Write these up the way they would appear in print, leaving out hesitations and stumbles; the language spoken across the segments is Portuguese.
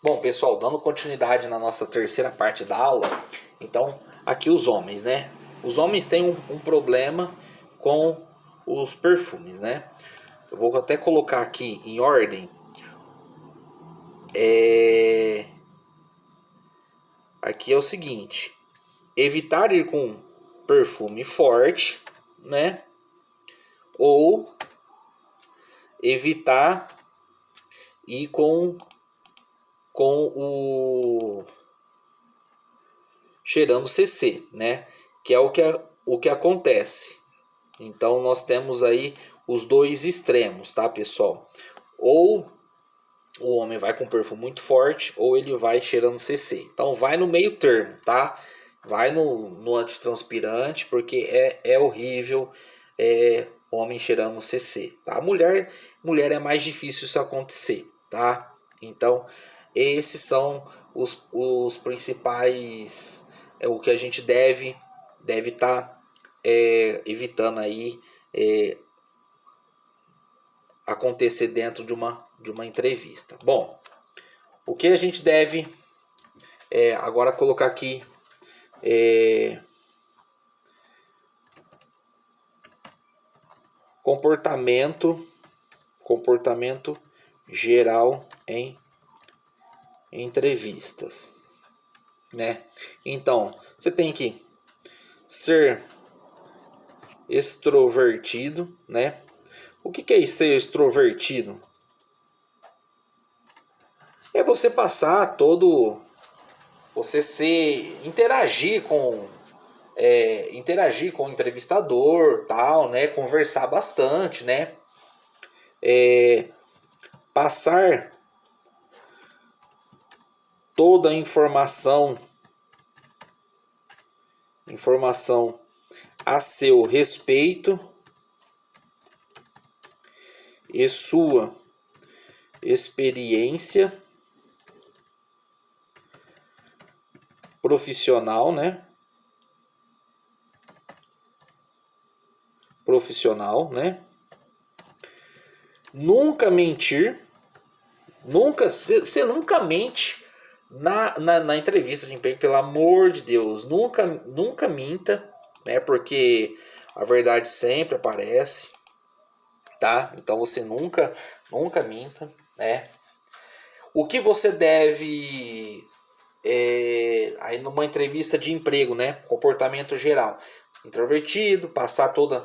Bom, pessoal, dando continuidade na nossa terceira parte da aula, então aqui os homens, né? Os homens têm um problema com os perfumes, né? Eu vou até colocar aqui em ordem. Aqui é o seguinte: evitar ir com perfume forte, né? Ou evitar ir com o cheirando CC, né? Que é o que acontece. Então nós temos aí os dois extremos, tá, pessoal? Ou o homem vai com perfume muito forte, ou ele vai cheirando CC. Então vai no meio termo, tá? Vai no antitranspirante, porque é horrível homem cheirando CC, tá? Mulher é mais difícil isso acontecer, tá? Então esses são os principais, o que a gente deve estar evitando aí acontecer dentro de uma entrevista. Bom, o que a gente deve agora colocar aqui comportamento geral em entrevistas, né? Então, você tem que ser extrovertido, né? O que é ser extrovertido? É você passar todo, você interagir com o entrevistador, tal, né? Conversar bastante, né? Passar toda a informação a seu respeito e sua experiência profissional, né? Nunca mentir. Você nunca mente na entrevista de emprego, pelo amor de Deus. Nunca minta, né? Porque a verdade sempre aparece, tá? Então você nunca minta, né? O que você deve aí numa entrevista de emprego, né? Comportamento geral: introvertido, passar toda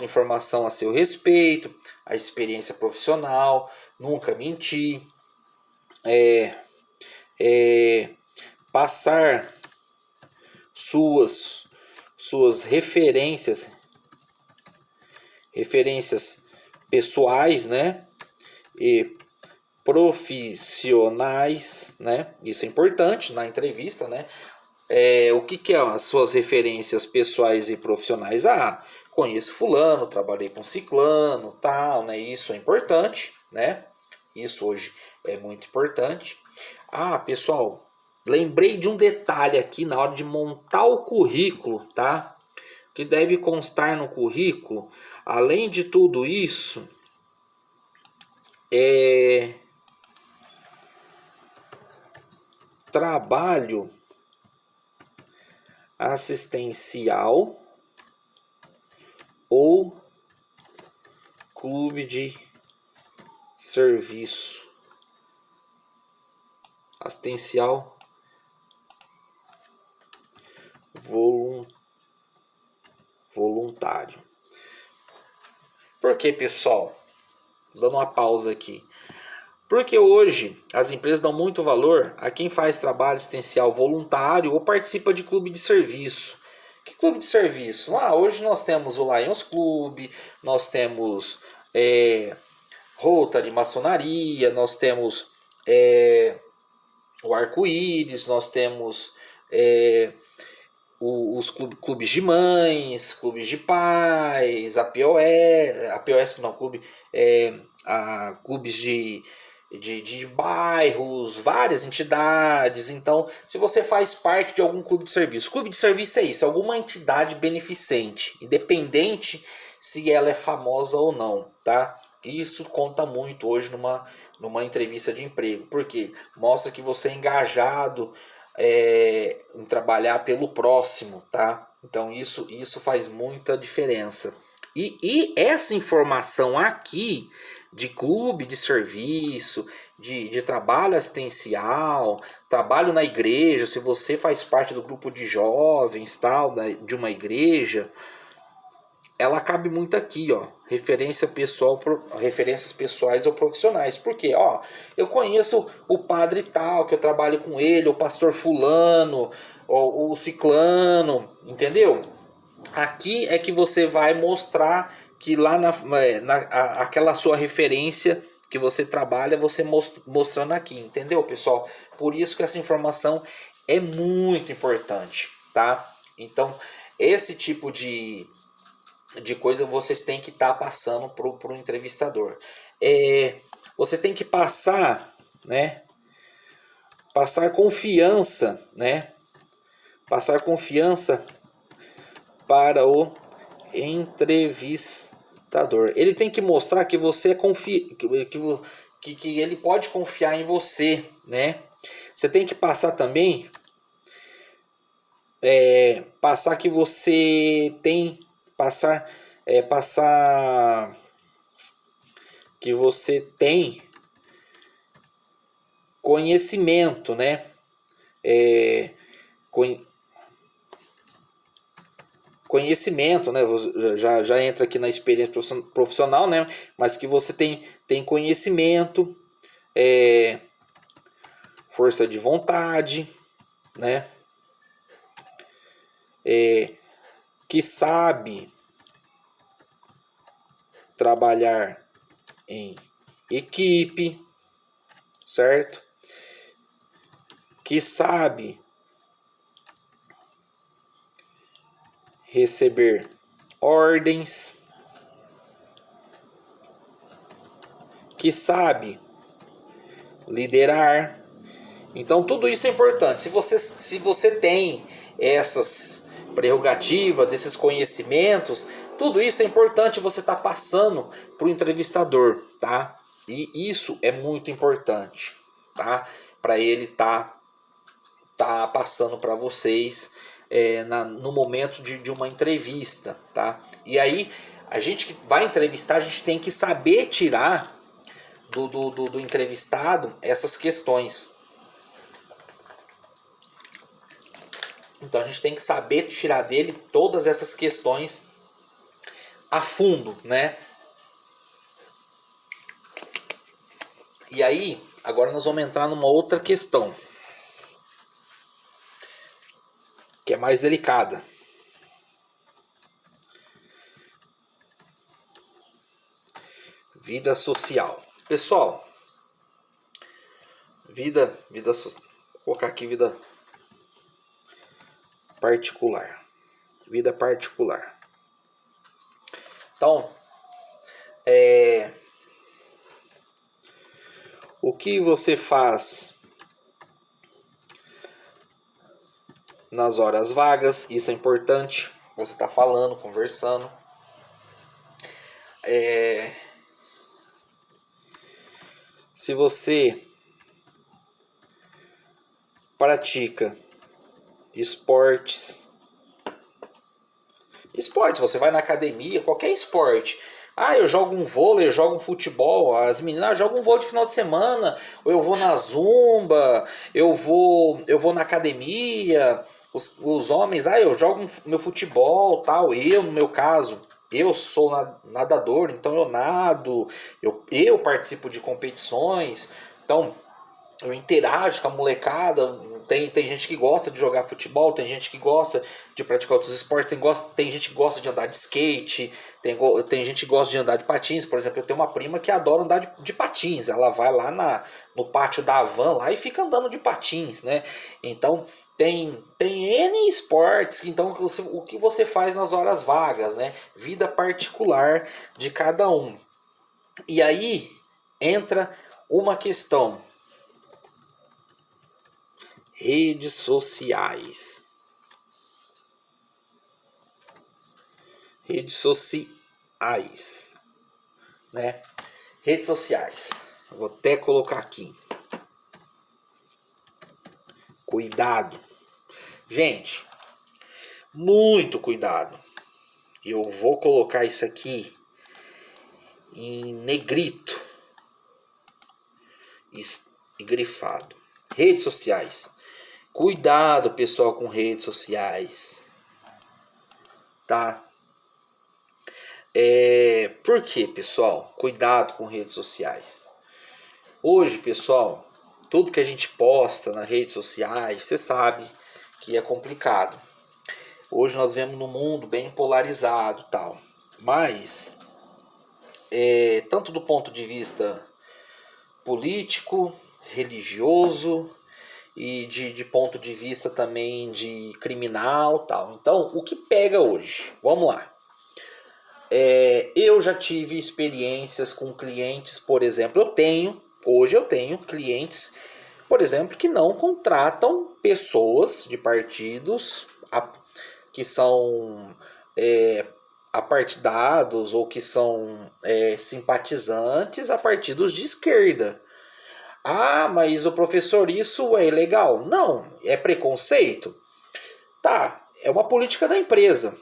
informação a seu respeito, a experiência profissional, nunca mentir, passar suas referências pessoais, né? E profissionais, né? Isso é importante na entrevista, né? O que é as suas referências pessoais e profissionais? Ah, conheço fulano, trabalhei com ciclano, tal, né? Isso é importante, né? Isso hoje é muito importante. Ah, pessoal, lembrei de um detalhe aqui na hora de montar o currículo, tá? Que deve constar no currículo, além de tudo isso, trabalho assistencial ou clube de serviço assistencial voluntário. Por que, pessoal? Dando uma pausa aqui. Porque hoje as empresas dão muito valor a quem faz trabalho assistencial voluntário ou participa de clube de serviço. Que clube de serviço? Hoje nós temos o Lions Club, nós temos Rotary, maçonaria, nós temos o Arco-Íris, nós temos os clubes de mães, clubes de pais, APOS não, clubes de bairros, várias entidades. Então, se você faz parte de algum clube de serviço é isso, é alguma entidade beneficente, independente se ela é famosa ou não, tá? Isso conta muito hoje numa entrevista de emprego. Porque mostra que você é engajado em trabalhar pelo próximo, tá? Então isso faz muita diferença. E essa informação aqui de clube de serviço, de trabalho assistencial, trabalho na igreja, se você faz parte do grupo de jovens, tal, de uma igreja, ela cabe muito aqui, ó, referências pessoais ou profissionais. Porque, ó, eu conheço o padre tal, que eu trabalho com ele, o pastor fulano, o ciclano, entendeu? Aqui é que você vai mostrar que lá aquela sua referência que você trabalha, você mostrando aqui, entendeu, pessoal? Por isso que essa informação é muito importante, tá? Então, esse tipo de coisa vocês têm que estar passando pro entrevistador. Você tem que passar, né? Passar confiança, né? Passar confiança para o entrevistador. Ele tem que mostrar que você que ele pode confiar em você, né? Você tem que passar também passar que você tem passar que você tem conhecimento, né? É, conhecimento, né? Já entra aqui na experiência profissional, né? Mas que você tem conhecimento, força de vontade, né? Que sabe trabalhar em equipe, certo? Que sabe receber ordens, que sabe liderar. Então tudo isso é importante. Se você tem essas prerrogativas, esses conhecimentos, tudo isso é importante você estar passando para o entrevistador, tá? E isso é muito importante, tá? Para ele tá passando para vocês no momento de uma entrevista, tá? E aí a gente que vai entrevistar, a gente tem que saber tirar do entrevistado essas questões. Então a gente tem que saber tirar dele todas essas questões a fundo, né? E aí, agora nós vamos entrar numa outra questão, que é mais delicada. Vida social. Pessoal, vou colocar aqui vida particular. Vida particular. Então, o que você faz nas horas vagas? Isso é importante. Você está falando, conversando. Se você pratica esportes, você vai na academia, qualquer esporte. Ah, eu jogo um vôlei, eu jogo um futebol. As meninas jogam um vôlei de final de semana. Ou eu vou na zumba, eu vou na academia. Os homens, eu jogo meu futebol, tal. Eu, no meu caso, eu sou nadador, então eu nado. Eu participo de competições. Então, eu interajo com a molecada. Tem gente que gosta de jogar futebol, tem gente que gosta de praticar outros esportes, tem gente que gosta de andar de skate, tem gente que gosta de andar de patins. Por exemplo, eu tenho uma prima que adora andar de patins. Ela vai lá no pátio da van lá e fica andando de patins, né? Então tem N esportes. Então o que você faz nas horas vagas, né? Vida particular de cada um. E aí entra uma questão. Redes sociais. Redes sociais, né? Redes sociais. Vou até colocar aqui. Cuidado. Gente, muito cuidado. Eu vou colocar isso aqui em negrito e grifado. Redes sociais. Cuidado, pessoal, com redes sociais. Tá? Por que, pessoal? Cuidado com redes sociais. Hoje, pessoal, tudo que a gente posta nas redes sociais, você sabe que é complicado. Hoje nós vemos num mundo bem polarizado, tal. Mas tanto do ponto de vista político, religioso e de ponto de vista também de criminal, tal. Então, o que pega hoje? Vamos lá. Eu já tive experiências com clientes, por exemplo, hoje eu tenho clientes, por exemplo, que não contratam pessoas de partidos que são apartidados ou que são simpatizantes a partidos de esquerda. Ah, mas o professor, isso é ilegal? Não, é preconceito? Tá, é uma política da empresa.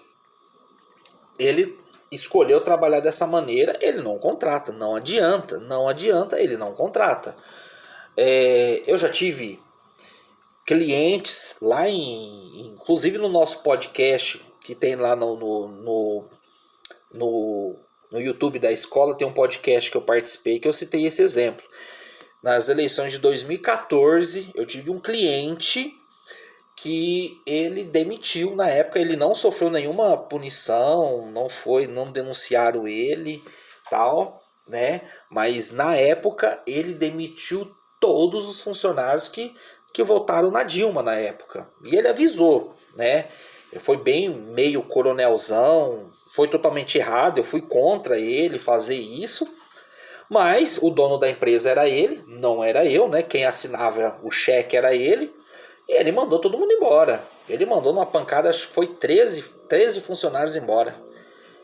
Ele escolheu trabalhar dessa maneira, ele não contrata, não adianta, ele não contrata. Eu já tive clientes lá inclusive no nosso podcast, que tem lá no YouTube da escola, tem um podcast que eu participei que eu citei esse exemplo. Nas eleições de 2014, eu tive um cliente que ele demitiu na época, ele não sofreu nenhuma punição, não denunciaram ele, tal, né? Mas na época ele demitiu todos os funcionários que votaram na Dilma na época. E ele avisou, né? Foi bem meio coronelzão, foi totalmente errado, eu fui contra ele fazer isso. Mas o dono da empresa era ele, não era eu, né? Quem assinava o cheque era ele. E ele mandou todo mundo embora. Ele mandou numa pancada, acho que foi 13 funcionários embora.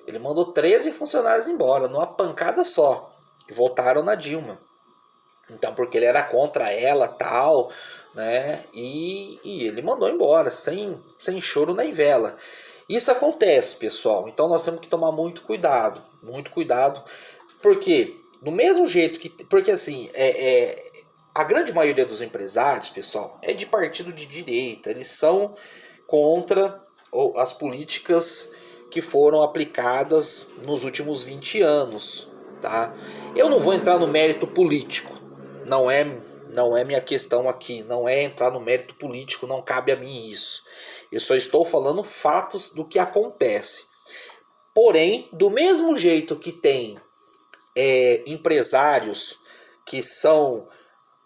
Ele mandou 13 funcionários embora, numa pancada só. Que votaram na Dilma. Então, porque ele era contra ela, tal, né? E ele mandou embora, sem choro nem vela. Isso acontece, pessoal. Então nós temos que tomar muito cuidado. Muito cuidado. Porque, do mesmo jeito que... Porque assim, a grande maioria dos empresários, pessoal, é de partido de direita. Eles são contra as políticas que foram aplicadas nos últimos 20 anos. Tá? Eu não vou entrar no mérito político. Não é minha questão aqui. Não é entrar no mérito político. Não cabe a mim isso. Eu só estou falando fatos do que acontece. Porém, do mesmo jeito que tem empresários que são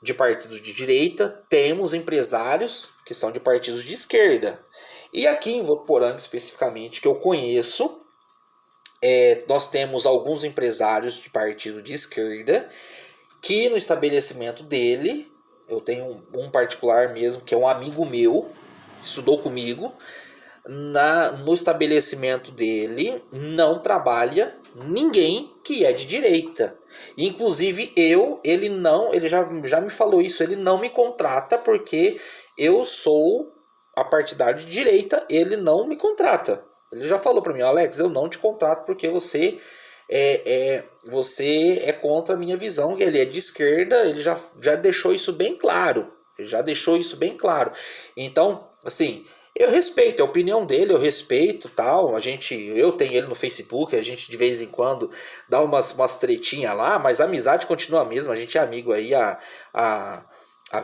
de partidos de direita, temos empresários que são de partidos de esquerda. E aqui em Votuporanga especificamente, que eu conheço, nós temos alguns empresários de partido de esquerda que no estabelecimento dele, eu tenho um particular mesmo, que é um amigo meu, estudou comigo, no estabelecimento dele não trabalha ninguém que é de direita. Inclusive ele já me falou isso, ele não me contrata porque eu sou partidário de direita, ele não me contrata. Ele já falou para mim: Alex, eu não te contrato porque você é contra a minha visão. Ele é de esquerda, ele já deixou isso bem claro. Então, assim, eu respeito a opinião dele, eu respeito, tal. Eu tenho ele no Facebook, a gente de vez em quando dá umas tretinhas lá, mas a amizade continua a mesma. A gente é amigo aí há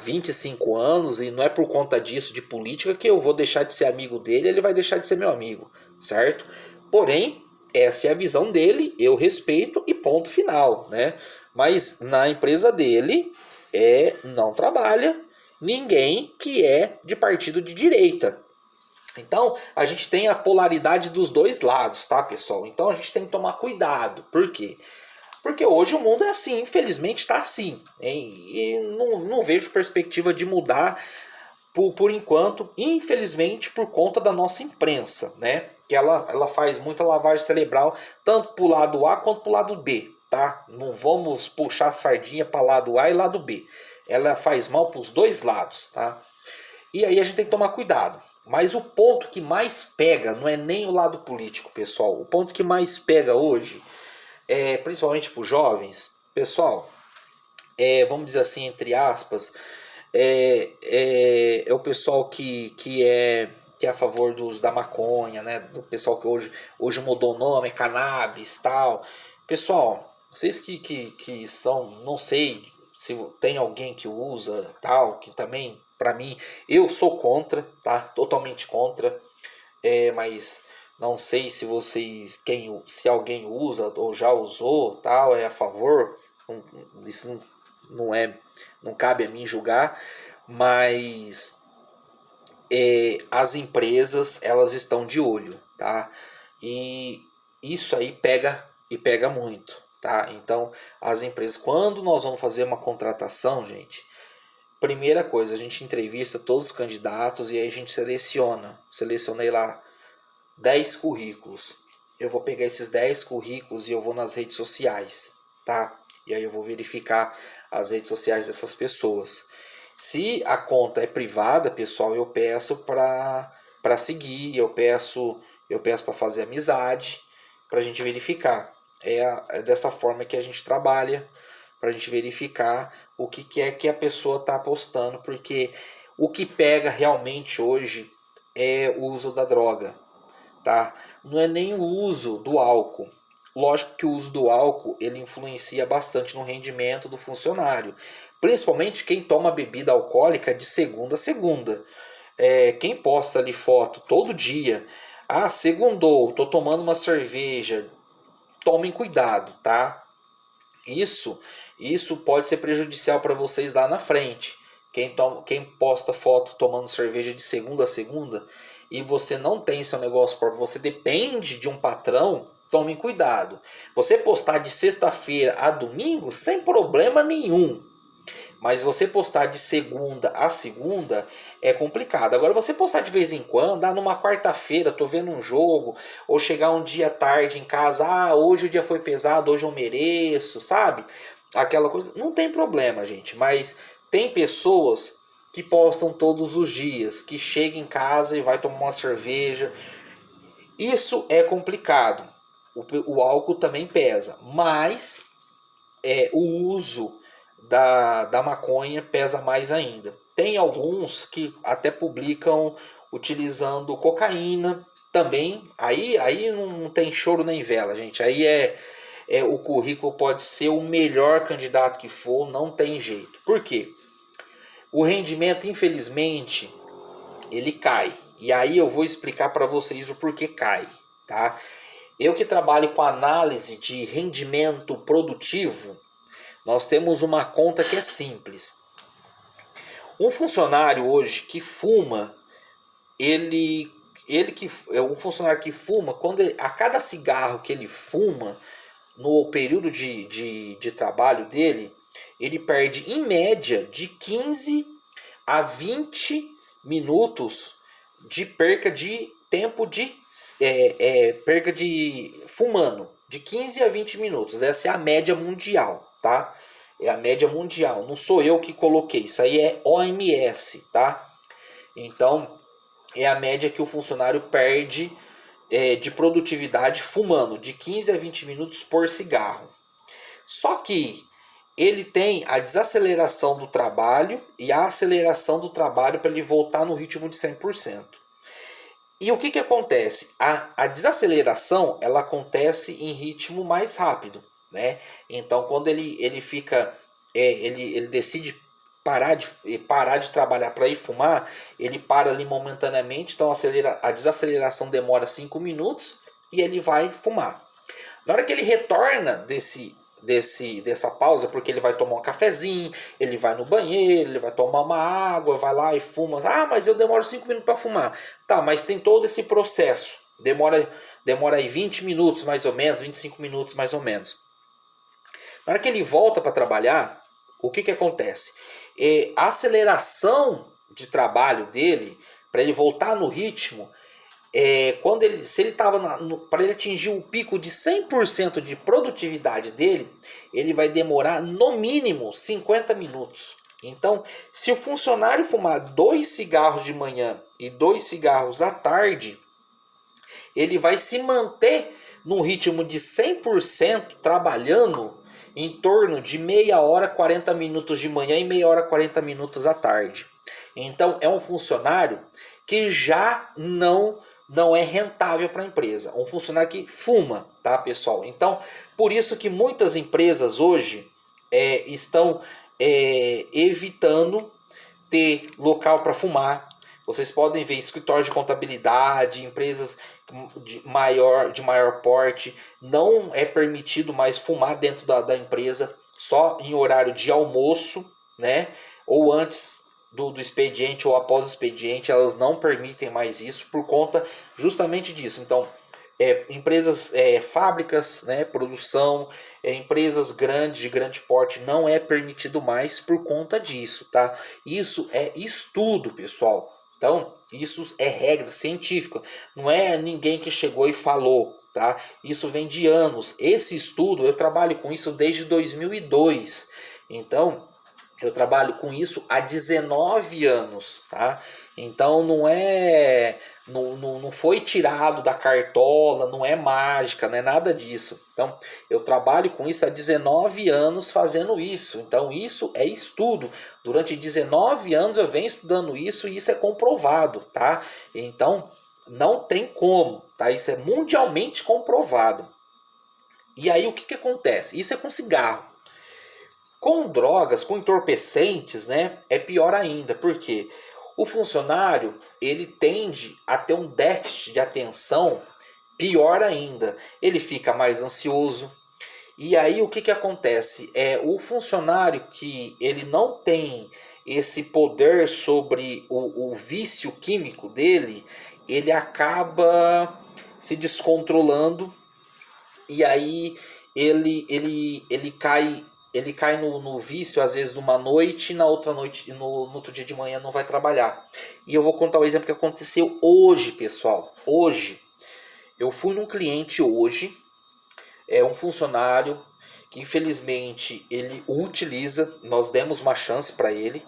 25 anos e não é por conta disso, de política, que eu vou deixar de ser amigo dele, ele vai deixar de ser meu amigo, certo? Porém, essa é a visão dele, eu respeito e ponto final, né? Mas na empresa dele não trabalha ninguém que é de partido de direita. Então, a gente tem a polaridade dos dois lados, tá, pessoal? Então, a gente tem que tomar cuidado. Por quê? Porque hoje o mundo é assim, infelizmente está assim. Hein? E não vejo perspectiva de mudar por enquanto, infelizmente, por conta da nossa imprensa, né? Que ela faz muita lavagem cerebral, tanto para o lado A quanto para o lado B. tá? Não vamos puxar a sardinha para lado A e lado B. Ela faz mal para os dois lados, tá? E aí a gente tem que tomar cuidado. Mas o ponto que mais pega não é nem o lado político, pessoal. O ponto que mais pega hoje, principalmente para os jovens, pessoal, vamos dizer assim, entre aspas, é o pessoal que é a favor do uso da maconha, né? Do pessoal que hoje mudou o nome, é cannabis, tal. Pessoal, vocês que são, não sei se tem alguém que usa, tal, que também, para mim, eu sou contra, tá? Totalmente contra. Mas não sei se vocês, se alguém usa ou já usou, tal, é a favor. Isso não cabe a mim julgar, mas as empresas, elas estão de olho, tá? E isso aí pega muito, tá? Então, as empresas, quando nós vamos fazer uma contratação, gente, primeira coisa, a gente entrevista todos os candidatos e aí a gente selecionei lá 10 currículos. Eu vou pegar esses 10 currículos e eu vou nas redes sociais, tá? E aí eu vou verificar as redes sociais dessas pessoas. Se a conta é privada, pessoal, eu peço para seguir, eu peço para fazer amizade, para a gente verificar. É dessa forma que a gente trabalha, para a gente verificar o que é que a pessoa está postando, porque o que pega realmente hoje é o uso da droga, tá? Não é nem o uso do álcool. Lógico que o uso do álcool ele influencia bastante no rendimento do funcionário, principalmente quem toma bebida alcoólica de segunda a segunda. Quem posta ali foto todo dia, segundou, tô tomando uma cerveja, tomem cuidado, tá? Isso pode ser prejudicial para vocês lá na frente. Quem posta foto tomando cerveja de segunda a segunda e você não tem seu negócio próprio, você depende de um patrão, tome cuidado. Você postar de sexta-feira a domingo, sem problema nenhum. Mas você postar de segunda a segunda é complicado. Agora você postar de vez em quando, numa quarta-feira, tô vendo um jogo, ou chegar um dia tarde em casa, hoje o dia foi pesado, hoje eu mereço, sabe? Aquela coisa, não tem problema, gente, mas tem pessoas que postam todos os dias, que chega em casa e vai tomar uma cerveja. Isso é complicado. O álcool também pesa, mas o uso da maconha pesa mais ainda. Tem alguns que até publicam utilizando cocaína também. Aí não tem choro nem vela, gente. Aí o currículo pode ser o melhor candidato que for, não tem jeito. Por quê? O rendimento, infelizmente, ele cai. E aí eu vou explicar para vocês o porquê cai, tá? Eu que trabalho com análise de rendimento produtivo, nós temos uma conta que é simples. Um funcionário hoje que fuma, um funcionário que fuma, a cada cigarro que ele fuma, no período de trabalho dele, ele perde em média de 15 a 20 minutos de perca de tempo perca de fumando, de 15 a 20 minutos. Essa é a média mundial, tá? É a média mundial, não sou eu que coloquei, isso aí é OMS, tá? Então, é a média que o funcionário perde de produtividade fumando, de 15 a 20 minutos por cigarro. Só que ele tem a desaceleração do trabalho e a aceleração do trabalho para ele voltar no ritmo de 100%. E o que acontece? A desaceleração ela acontece em ritmo mais rápido, né? Então quando ele fica, ele decide parar de trabalhar para ir fumar, ele para ali momentaneamente, então a desaceleração demora 5 minutos e ele vai fumar. Na hora que ele retorna dessa pausa, porque ele vai tomar um cafezinho, ele vai no banheiro, ele vai tomar uma água, vai lá e fuma. Mas eu demoro 5 minutos para fumar. Tá, mas tem todo esse processo. Demora aí 20 minutos mais ou menos, 25 minutos mais ou menos. Na hora que ele volta para trabalhar, o que acontece? A aceleração de trabalho dele, para ele voltar no ritmo, se ele estava para ele atingir o pico de 100% de produtividade dele, ele vai demorar no mínimo 50 minutos. Então, se o funcionário fumar 2 cigarros de manhã e 2 cigarros à tarde, ele vai se manter num ritmo de 100% trabalhando em torno de meia hora, 40 minutos de manhã e meia hora, 40 minutos à tarde. Então, é um funcionário que já não é rentável para a empresa. Um funcionário que fuma, tá, pessoal? Então, por isso que muitas empresas hoje estão evitando ter local para fumar. Vocês podem ver escritórios de contabilidade, empresas de maior porte, não é permitido mais fumar dentro da empresa, só em horário de almoço, né? Ou antes do expediente ou após o expediente, elas não permitem mais isso por conta justamente disso. Então, empresas, fábricas, né, produção, empresas grandes, de grande porte, não é permitido mais por conta disso, tá? Isso é estudo, pessoal. Então, isso é regra científica. Não é ninguém que chegou e falou, tá? Isso vem de anos. Esse estudo, eu trabalho com isso desde 2002. Então, eu trabalho com isso há 19 anos, tá? Então não foi tirado da cartola, não é mágica, não é nada disso. Então, eu trabalho com isso há 19 anos fazendo isso. Então, isso é estudo. Durante 19 anos eu venho estudando isso e isso é comprovado, tá? Então, não tem como, tá? Isso é mundialmente comprovado. E aí, o que acontece? Isso é com cigarro. Com drogas, com entorpecentes, né, é pior ainda, porque o funcionário ele tende a ter um déficit de atenção pior ainda. Ele fica mais ansioso. E aí o que acontece? O funcionário que ele não tem esse poder sobre o vício químico dele, ele acaba se descontrolando e aí ele cai no vício, às vezes numa noite, e na outra noite, no outro dia de manhã não vai trabalhar. E eu vou contar o exemplo que aconteceu hoje, pessoal. Hoje, eu fui num cliente hoje, um funcionário que infelizmente ele o utiliza, nós demos uma chance para ele.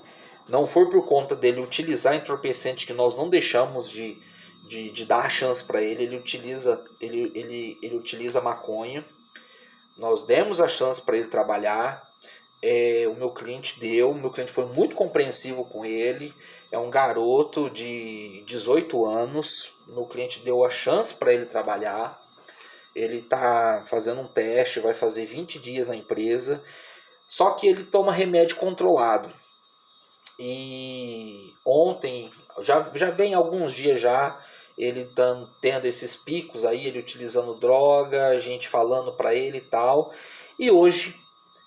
Não foi por conta dele utilizar entorpecente que nós não deixamos de dar a chance para ele. Ele utiliza maconha. Nós demos a chance para ele trabalhar. O meu cliente foi muito compreensivo com ele. É um garoto de 18 anos. Meu cliente deu a chance para ele trabalhar. Ele está fazendo um teste, vai fazer 20 dias na empresa. Só que ele toma remédio controlado. E ontem, já vem alguns dias já, ele tá tendo esses picos aí, ele utilizando droga, a gente falando para ele e tal. E hoje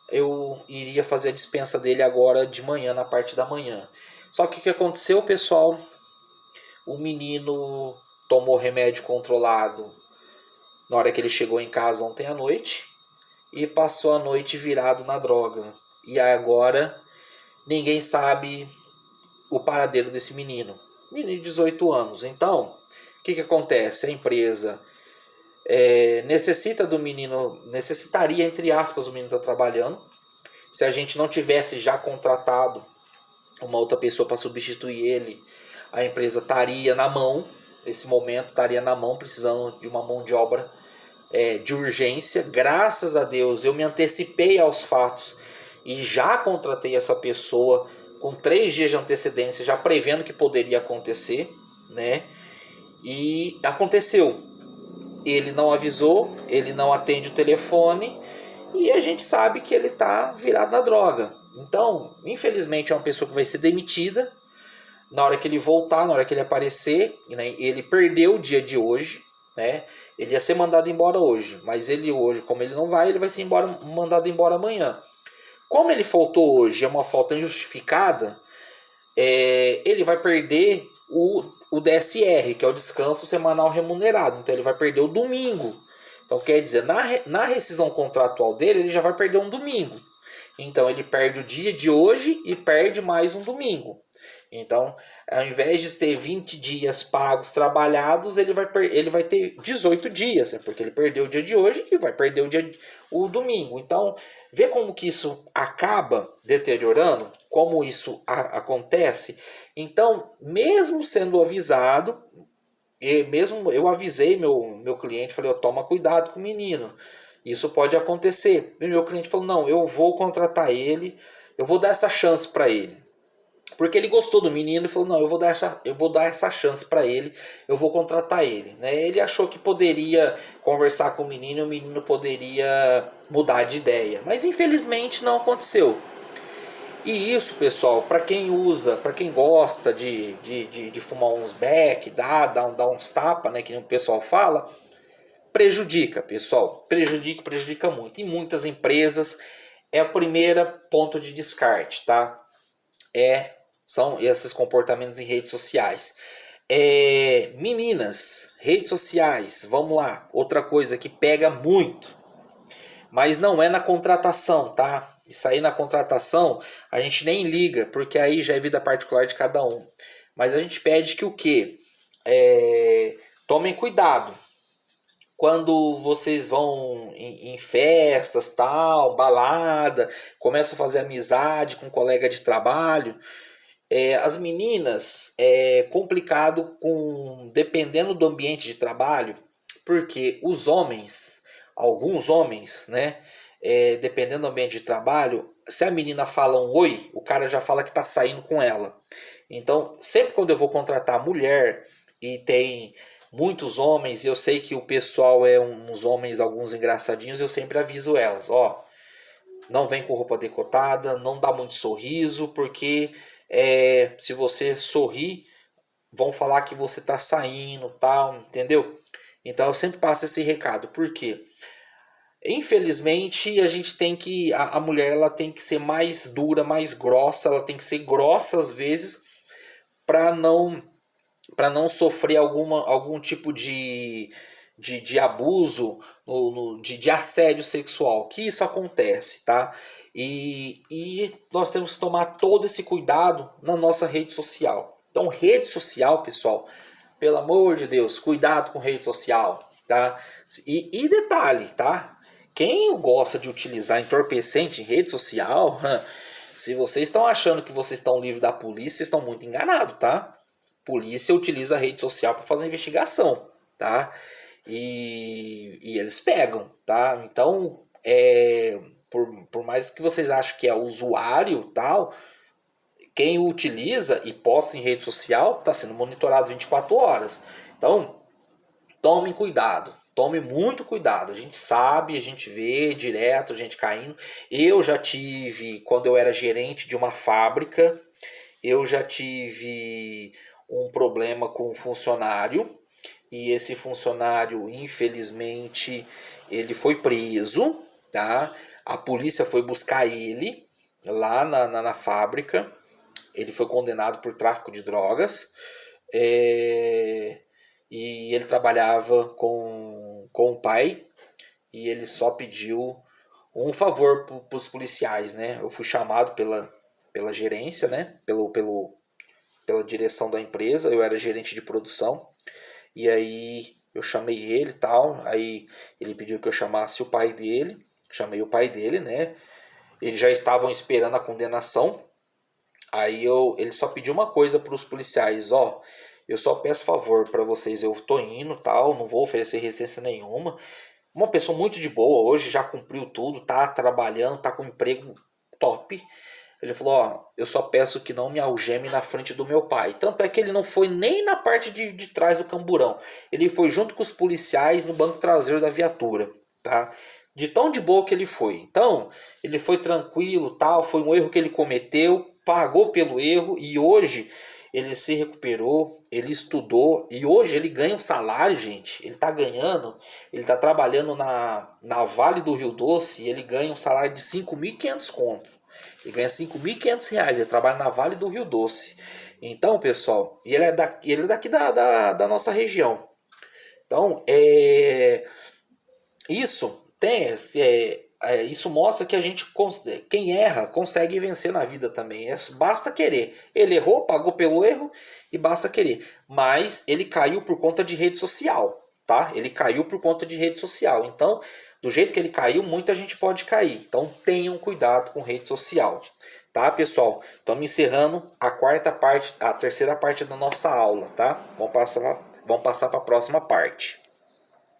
eu iria fazer a dispensa dele agora de manhã, na parte da manhã. Só que o que aconteceu, pessoal? O menino tomou remédio controlado na hora que ele chegou em casa ontem à noite e passou a noite virado na droga. E agora ninguém sabe o paradeiro desse menino. Menino de 18 anos. Então, o que acontece? A empresa necessita do menino, necessitaria, entre aspas, o menino estar trabalhando. Se a gente não tivesse já contratado uma outra pessoa para substituir ele, a empresa estaria na mão, nesse momento estaria na mão, precisando de uma mão de obra de urgência. Graças a Deus eu me antecipei aos fatos e já contratei essa pessoa com 3 dias de antecedência, já prevendo que poderia acontecer, né? E aconteceu. Ele não avisou, ele não atende o telefone e a gente sabe que ele está virado na droga. Então, infelizmente, é uma pessoa que vai ser demitida na hora que ele voltar, na hora que ele aparecer, né? Ele perdeu o dia de hoje, né? Ele ia ser mandado embora hoje, mas ele hoje, como ele não vai, ele vai ser mandado embora amanhã. Como ele faltou hoje, é uma falta injustificada, ele vai perder o DSR, que é o descanso semanal remunerado. Então ele vai perder o domingo. Então quer dizer, na rescisão contratual dele, ele já vai perder um domingo. Então ele perde o dia de hoje e perde mais um domingo. Então, ao invés de ter 20 dias pagos trabalhados, ele vai ter 18 dias, porque ele perdeu o dia de hoje e vai perder o domingo. Então, vê como que isso acaba deteriorando, como isso acontece. Então, mesmo sendo avisado, e mesmo eu avisei meu cliente, falei, toma cuidado com o menino. Isso pode acontecer. E meu cliente falou, não, eu vou contratar ele, eu vou dar essa chance para ele. Porque ele gostou do menino e falou, não, eu vou dar essa chance para ele, eu vou contratar ele. Né? Ele achou que poderia conversar com o menino e o menino poderia mudar de ideia. Mas infelizmente não aconteceu. E isso, pessoal, para quem usa, para quem gosta de fumar uns beck, dar uns tapa, né, que o pessoal fala, prejudica, pessoal. Prejudica muito. Em muitas empresas é o primeiro ponto de descarte, tá? São esses comportamentos em redes sociais. Meninas, redes sociais, vamos lá. Outra coisa que pega muito, mas não é na contratação, tá? Isso aí na contratação a gente nem liga, porque aí já é vida particular de cada um. Mas a gente pede que o quê? Tomem cuidado. Quando vocês vão em festas, tal, balada, começam a fazer amizade com um colega de trabalho, as meninas é complicado dependendo do ambiente de trabalho, porque os homens, alguns homens, né, dependendo do ambiente de trabalho, se a menina fala um oi, o cara já fala que tá saindo com ela. Então, sempre quando eu vou contratar mulher e tem muitos homens, e eu sei que o pessoal é uns homens, alguns engraçadinhos, eu sempre aviso elas, ó, não vem com roupa decotada, não dá muito sorriso, porque se você sorrir, vão falar que você tá saindo, tal, entendeu? Então eu sempre passo esse recado, porque infelizmente a gente tem que a mulher ela tem que ser mais dura, mais grossa, ela tem que ser grossa às vezes para não sofrer algum tipo de abuso, de assédio sexual, que isso acontece, tá? E nós temos que tomar todo esse cuidado na nossa rede social. Então, rede social, pessoal, pelo amor de Deus, cuidado com rede social, tá? E detalhe, tá? Quem gosta de utilizar entorpecente em rede social, se vocês estão achando que vocês estão livres da polícia, vocês estão muito enganados, tá? Polícia utiliza a rede social para fazer investigação, tá? E eles pegam, tá? Então, por mais que vocês achem que é usuário tal, quem utiliza e posta em rede social está sendo monitorado 24 horas. Então, tome cuidado. Tome muito cuidado. A gente sabe, a gente vê direto, gente caindo. Eu já tive, quando eu era gerente de uma fábrica, eu já tive um problema com um funcionário. E esse funcionário, infelizmente, ele foi preso, tá? A polícia foi buscar ele lá na fábrica. Ele foi condenado por tráfico de drogas. E ele trabalhava com o pai. E ele só pediu um favor para os policiais, né? Eu fui chamado pela gerência, né? Pela direção da empresa. Eu era gerente de produção. E aí eu chamei ele e tal. Aí ele pediu que eu chamasse o pai dele. Chamei o pai dele, né? Eles já estavam esperando a condenação. Aí ele só pediu uma coisa para os policiais, ó, eu só peço favor para vocês, eu tô indo, tal, não vou oferecer resistência nenhuma. Uma pessoa muito de boa, hoje já cumpriu tudo, tá trabalhando, tá com um emprego top. Ele falou, ó, eu só peço que não me algeme na frente do meu pai. Tanto é que ele não foi nem na parte de trás do camburão. Ele foi junto com os policiais no banco traseiro da viatura, tá? De tão de boa que ele foi. Então, ele foi tranquilo, tal, foi um erro que ele cometeu, pagou pelo erro e hoje ele se recuperou, ele estudou e hoje ele ganha um salário, gente. Ele tá ganhando, ele tá trabalhando na Vale do Rio Doce e ele ganha um salário de 5.500 conto. Ele ganha 5.500 reais, ele trabalha na Vale do Rio Doce. Então, pessoal, ele é daqui da nossa região. Então, isso tem isso mostra que a gente, quem erra, consegue vencer na vida também. Basta querer. Ele errou, pagou pelo erro e basta querer. Mas ele caiu por conta de rede social, tá? Ele caiu por conta de rede social. Então, do jeito que ele caiu, muita gente pode cair. Então, tenham cuidado com rede social, tá, pessoal? Estamos encerrando a terceira parte da nossa aula, tá? Vamos passar para a próxima parte.